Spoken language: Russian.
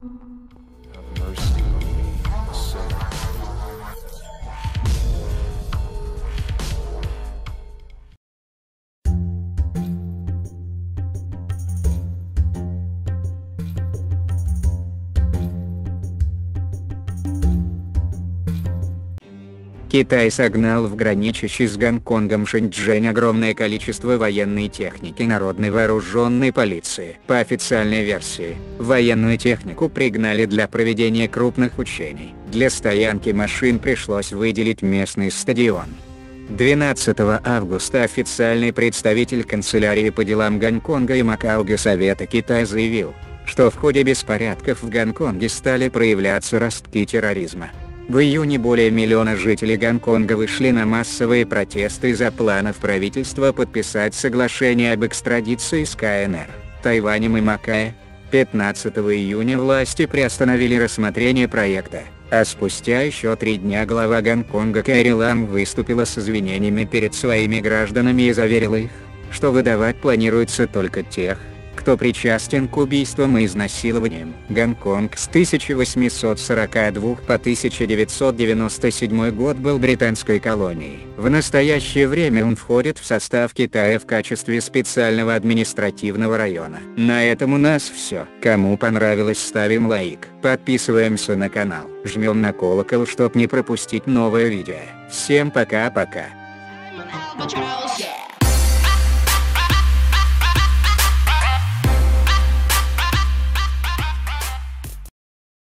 Have mercy on me, a sinner. Китай согнал в граничащий с Гонконгом Шэньчжэнь огромное количество военной техники народной вооруженной полиции. По официальной версии, военную технику пригнали для проведения крупных учений. Для стоянки машин пришлось выделить местный стадион. 12 августа официальный представитель канцелярии по делам Гонконга и Макао Госсовета Китая заявил, что в ходе беспорядков в Гонконге стали проявляться ростки терроризма. В июне более миллиона жителей Гонконга вышли на массовые протесты из-за планов правительства подписать соглашение об экстрадиции с КНР, Тайванем и Макао. 15 июня власти приостановили рассмотрение проекта, а спустя еще 3 дня глава Гонконга Кэрри Лам выступила с извинениями перед своими гражданами и заверила их, что выдавать планируется только тех, кто причастен к убийствам и изнасилованиям. Гонконг с 1842 по 1997 год был британской колонией. В настоящее время он входит в состав Китая в качестве специального административного района. На этом у нас все. Кому понравилось, ставим лайк, подписываемся на канал, жмем на колокол, чтоб не пропустить новое видео. Всем пока-пока.